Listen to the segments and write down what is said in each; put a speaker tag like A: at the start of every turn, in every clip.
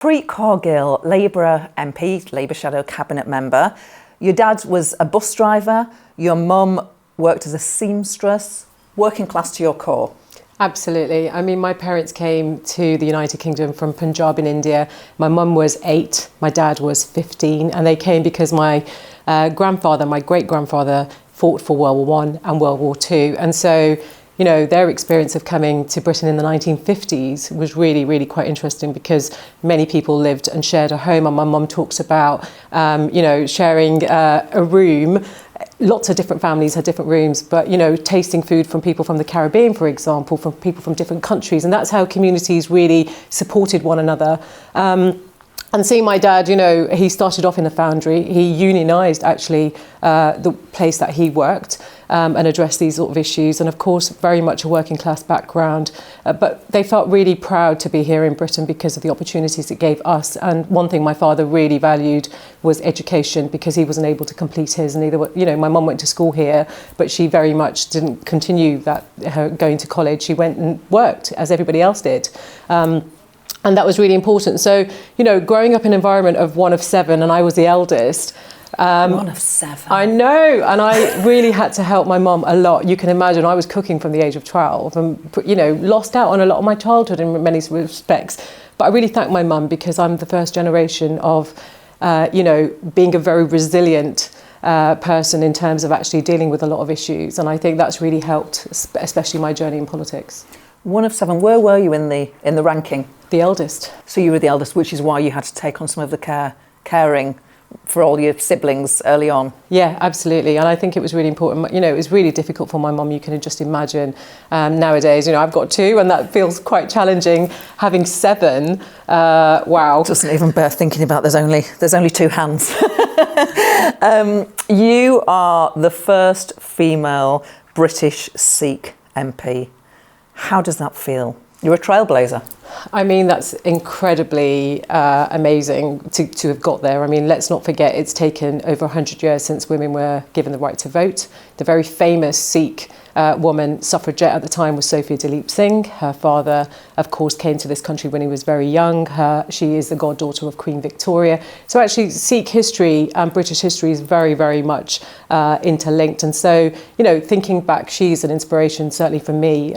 A: Preet Kaur Gill, Labour MP, Labour Shadow Cabinet member. Your dad was a bus driver. Your mum worked as a seamstress. Working class to your core.
B: Absolutely. I mean, my parents came to the United Kingdom from Punjab in India. My mum was 8, my dad was 15, and they came because my grandfather, my great-grandfather, fought for World War I and World War II. And so, you know, their experience of coming to Britain in the 1950s was really, really quite interesting because many people lived and shared a home. And my mum talks about, you know, sharing a room. Lots of different families had different rooms, but, you know, tasting food from people from the Caribbean, for example, from people from different countries. And that's how communities really supported one another. And seeing my dad, you know, he started off in a foundry. He unionised, actually, the place that he worked and addressed these sort of issues. And, of course, very much a working class background. But they felt really proud to be here in Britain because of the opportunities it gave us. And one thing my father really valued was education because he wasn't able to complete his. And either, you know, my mum went to school here, but she very much didn't continue that, her going to college. She went and worked, as everybody else did. And that was really important. So, you know, growing up in an environment of one of 7, and I was the eldest.
A: One of 7.
B: I know. And I really had to help my mum a lot. You can imagine I was cooking from the age of 12 and, you know, lost out on a lot of my childhood in many respects. But I really thank my mum because I'm the first generation of, you know, being a very resilient person in terms of actually dealing with a lot of issues. And I think that's really helped, especially my journey in politics.
A: One of 7. Where were you in the ranking?
B: The eldest.
A: So you were the eldest, which is why you had to take on some of the caring for all your siblings early on.
B: Yeah, absolutely. And I think it was really important. You know, it was really difficult for my mum. You can just imagine nowadays, you know, I've got 2 and that feels quite challenging. Having 7, wow.
A: Doesn't even bear thinking about there's only 2 hands. You are the first female British Sikh MP. How does that feel? You're a trailblazer.
B: I mean, that's incredibly amazing to have got there. I mean, let's not forget it's taken over 100 years since women were given the right to vote. The very famous Sikh woman suffragette at the time was Sophia Dalip Singh. Her father, of course, came to this country when he was very young. She is the goddaughter of Queen Victoria. So actually, Sikh history and British history is very, very much interlinked. And so, you know, thinking back, she's an inspiration, certainly for me,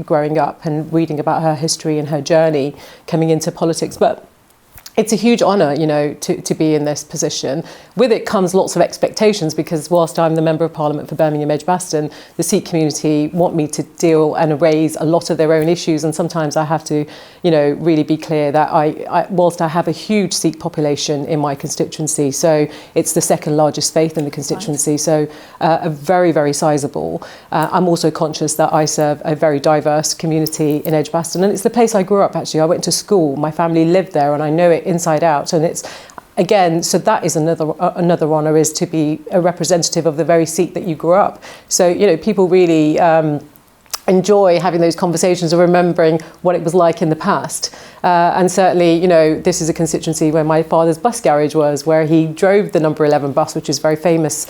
B: growing up and reading about her history and her journey coming into politics. But it's a huge honour, you know, to be in this position. With it comes lots of expectations because whilst I'm the Member of Parliament for Birmingham Edgbaston, the Sikh community want me to deal and raise a lot of their own issues. And sometimes I have to, you know, really be clear that whilst I have a huge Sikh population in my constituency, so it's the 2nd largest faith in the constituency, right. So a very, very sizable. I'm also conscious that I serve a very diverse community in Edgbaston. And it's the place I grew up, actually. I went to school, my family lived there, and I know it inside out. And it's, again, so that is another honour, is to be a representative of the very seat that you grew up. So, you know, people really enjoy having those conversations or remembering what it was like in the past. And certainly, you know, this is a constituency where my father's bus garage was, where he drove the number 11 bus, which is very famous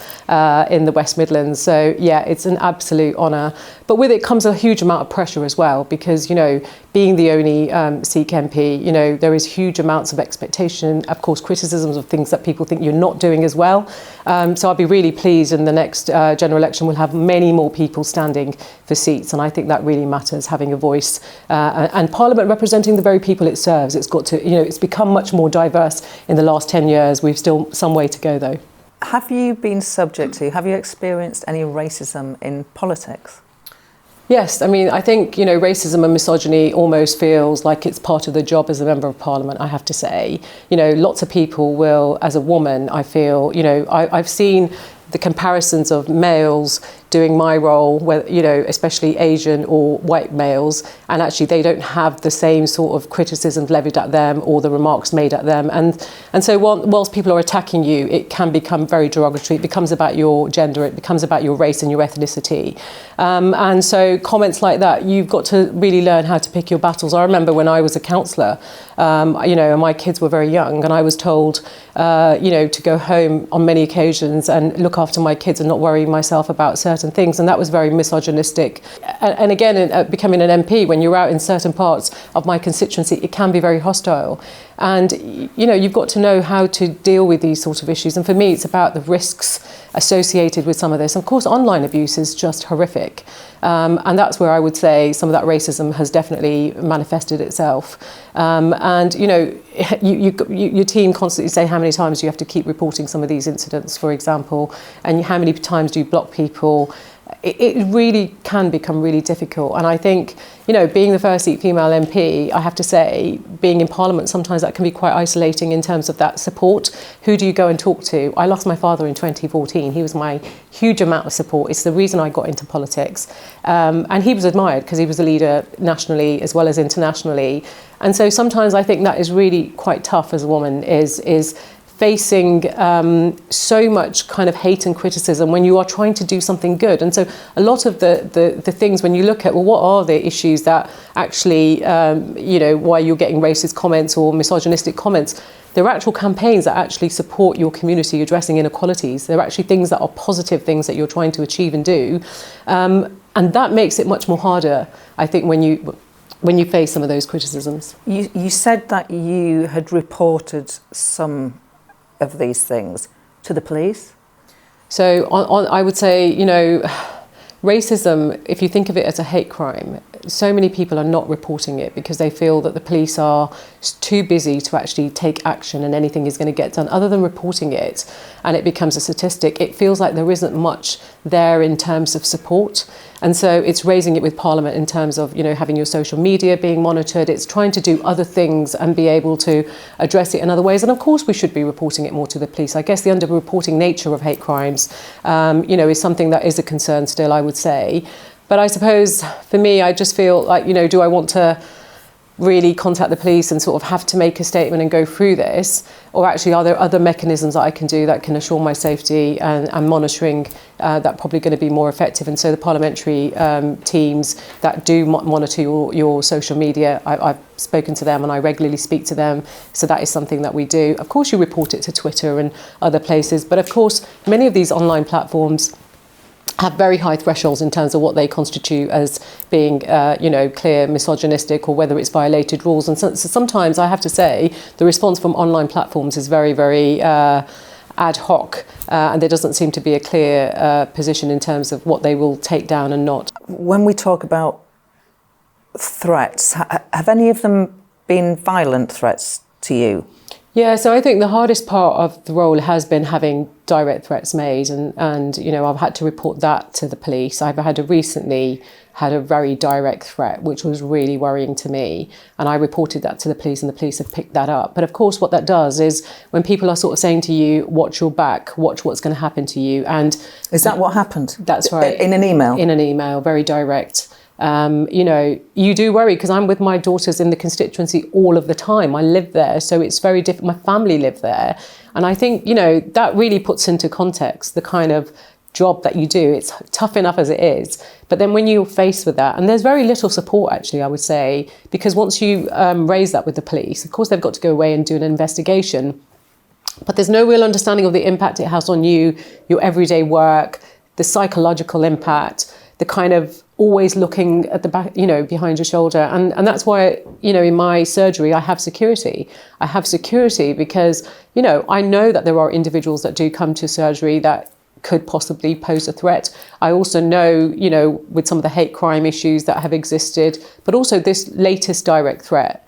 B: in the West Midlands. So, yeah, it's an absolute honour. But with it comes a huge amount of pressure as well, because, you know, being the only Sikh MP, you know, there is huge amounts of expectation, of course, criticisms of things that people think you're not doing as well. So I'll be really pleased in the next general election we'll have many more people standing for seats. And I think that really matters, having a voice and Parliament representing the very people it serves. It's got to, you know, it's become much more diverse in the last 10 years. We've still some way to go, though.
A: Have you experienced any racism in politics?
B: Yes, I mean, I think, you know, racism and misogyny almost feels like it's part of the job as a Member of Parliament, I have to say. You know, lots of people will, as a woman, I feel, you know, I've seen the comparisons of males doing my role, where, you know, especially Asian or white males, and actually they don't have the same sort of criticism levied at them or the remarks made at them. And so whilst people are attacking you, it can become very derogatory. It becomes about your gender, it becomes about your race and your ethnicity. And so comments like that, you've got to really learn how to pick your battles. I remember when I was a councillor, you know, and my kids were very young, and I was told, you know, to go home on many occasions and look after my kids and not worry myself about certain certain things, and that was very misogynistic. And again, becoming an MP, when you're out in certain parts of my constituency, it can be very hostile. And, you know, you've got to know how to deal with these sort of issues. And for me, it's about the risks associated with some of this. Of course, online abuse is just horrific. And that's where I would say some of that racism has definitely manifested itself. And, you know, your team constantly say how many times you have to keep reporting some of these incidents, for example, and how many times do you block people. It really can become really difficult. And I think, you know, being the first Sikh female MP, I have to say, being in Parliament, sometimes that can be quite isolating in terms of that support. Who do you go and talk to? I lost my father in 2014. He was my huge amount of support. It's the reason I got into politics. And he was admired because he was a leader nationally as well as internationally. And so sometimes I think that is really quite tough as a woman, is facing so much kind of hate and criticism when you are trying to do something good. And so a lot of the things, when you look at, well, what are the issues that actually, you know, why you're getting racist comments or misogynistic comments, there are actual campaigns that actually support your community addressing inequalities. There are actually things that are positive things that you're trying to achieve and do. And that makes it much more harder, I think, when you face some of those criticisms.
A: You said that you had reported some of these things to the police?
B: So I would say, you know, racism, if you think of it as a hate crime, so many people are not reporting it because they feel that the police are too busy to actually take action and anything is going to get done other than reporting it, and it becomes a statistic. It feels like there isn't much there in terms of support. And so it's raising it with Parliament in terms of, you know, having your social media being monitored. It's trying to do other things and be able to address it in other ways. And of course, we should be reporting it more to the police. I guess the under-reporting nature of hate crimes, you know, is something that is a concern still, I would say. But I suppose for me, I just feel like, you know, do I want to really contact the police and sort of have to make a statement and go through this? Or actually, are there other mechanisms that I can do that can assure my safety and monitoring that probably going to be more effective? And so the parliamentary teams that do monitor your social media, I've spoken to them and I regularly speak to them. So that is something that we do. Of course, you report it to Twitter and other places. But of course, many of these online platforms have very high thresholds in terms of what they constitute as being, you know, clear misogynistic or whether it's violated rules. And so sometimes I have to say the response from online platforms is very, very ad hoc, and there doesn't seem to be a clear position in terms of what they will take down and not.
A: When we talk about threats, have any of them been violent threats to you?
B: Yeah, so I think the hardest part of the role has been having direct threats made, and you know, I've had to report that to the police. I've recently had a very direct threat, which was really worrying to me, and I reported that to the police, and the police have picked that up. But of course, what that does is when people are sort of saying to you, watch your back, watch what's going to happen to you. And
A: is that what happened?
B: That's right.
A: In an email?
B: In an email, very direct. You know, you do worry because I'm with my daughters in the constituency all of the time. I live there, so it's very different. My family live there. And I think, you know, that really puts into context the kind of job that you do. It's tough enough as it is. But then when you're faced with that, and there's very little support, actually, I would say, because once you raise that with the police, of course, they've got to go away and do an investigation. But there's no real understanding of the impact it has on you, your everyday work, the psychological impact, the kind of always looking at the back, you know, behind your shoulder. And that's why, you know, in my surgery, I have security. I have security because, you know, I know that there are individuals that do come to surgery that could possibly pose a threat. I also know, you know, with some of the hate crime issues that have existed, but also this latest direct threat,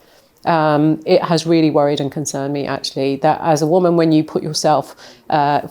B: it has really worried and concerned me, actually, that as a woman, when you put yourself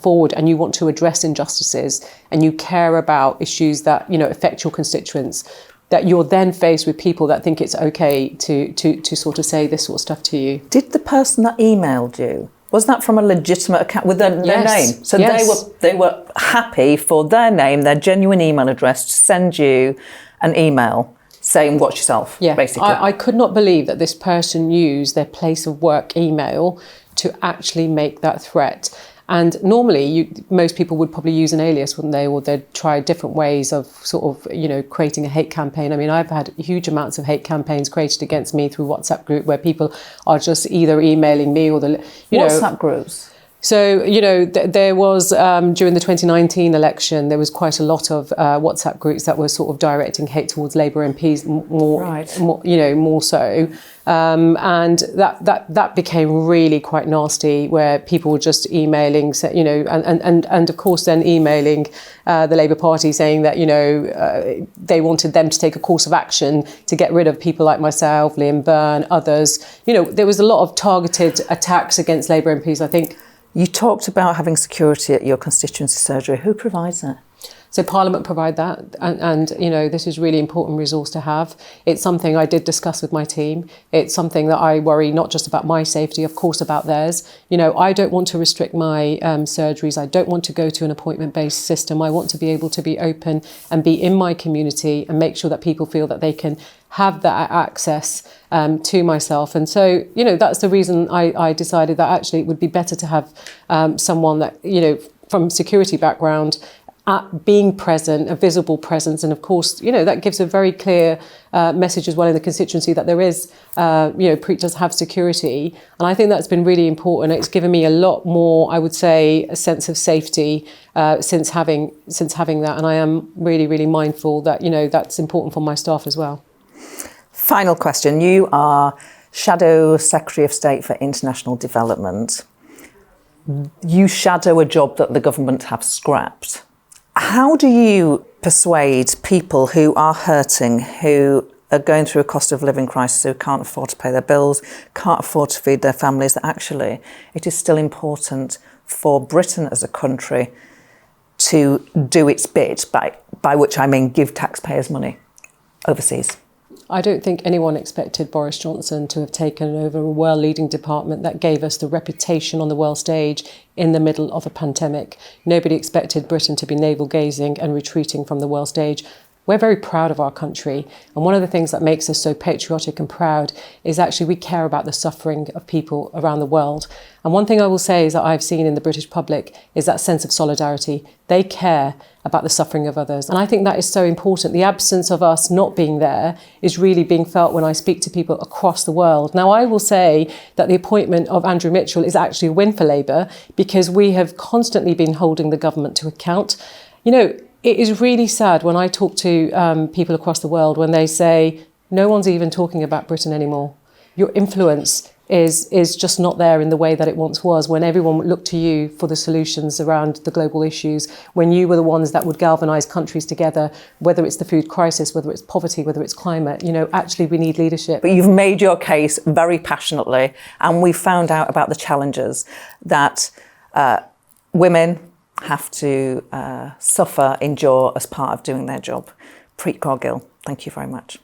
B: forward and you want to address injustices and you care about issues that, you know, affect your constituents, that you're then faced with people that think it's okay to sort of say this sort of stuff to you.
A: Did the person that emailed you, was that from a legitimate account with their name? So
B: yes.
A: they were happy for their name, their genuine email address, to send you an email saying watch yourself, basically.
B: I could not believe that this person used their place of work email to actually make that threat. And normally, most people would probably use an alias, wouldn't they? Or they'd try different ways of sort of, you know, creating a hate campaign. I mean, I've had huge amounts of hate campaigns created against me through WhatsApp group where people are just either emailing me or
A: WhatsApp groups?
B: So, you know, there was, during the 2019 election, there was quite a lot of WhatsApp groups that were sort of directing hate towards Labour MPs more so. And that became really quite nasty, where people were just emailing, you know, and of course then emailing the Labour Party saying that, you know, they wanted them to take a course of action to get rid of people like myself, Liam Byrne, others. You know, there was a lot of targeted attacks against Labour MPs, I think.
A: You talked about having security at your constituency surgery. Who provides that?
B: So Parliament provide that, and you know, this is really important resource to have. It's something I did discuss with my team. It's something that I worry not just about my safety, of course about theirs. You know, I don't want to restrict my surgeries. I don't want to go to an appointment-based system. I want to be able to be open and be in my community and make sure that people feel that they can have that access to myself. And so, you know, that's the reason I decided that actually it would be better to have someone that, you know, from security background, being present, a visible presence. And of course, you know, that gives a very clear message as well in the constituency that there is, you know, Preet does have security. And I think that's been really important. It's given me a lot more, I would say, a sense of safety since having that. And I am really, really mindful that, you know, that's important for my staff as well.
A: Final question. You are Shadow Secretary of State for International Development. You shadow a job that the government have scrapped. How do you persuade people who are hurting, who are going through a cost of living crisis, who can't afford to pay their bills, can't afford to feed their families, that actually it is still important for Britain as a country to do its bit, by which I mean give taxpayers money overseas?
B: I don't think anyone expected Boris Johnson to have taken over a world-leading department that gave us the reputation on the world stage in the middle of a pandemic. Nobody expected Britain to be navel-gazing and retreating from the world stage. We're very proud of our country. And one of the things that makes us so patriotic and proud is actually we care about the suffering of people around the world. And one thing I will say is that I've seen in the British public is that sense of solidarity. They care about the suffering of others. And I think that is so important. The absence of us not being there is really being felt when I speak to people across the world. Now, I will say that the appointment of Andrew Mitchell is actually a win for Labour, because we have constantly been holding the government to account. You know, it is really sad when I talk to people across the world when they say, no one's even talking about Britain anymore. Your influence is just not there in the way that it once was, when everyone looked to you for the solutions around the global issues, when you were the ones that would galvanise countries together, whether it's the food crisis, whether it's poverty, whether it's climate. You know, actually we need leadership.
A: But you've made your case very passionately, and we found out about the challenges that women have to suffer, endure as part of doing their job. Preet Kaur Gill, thank you very much.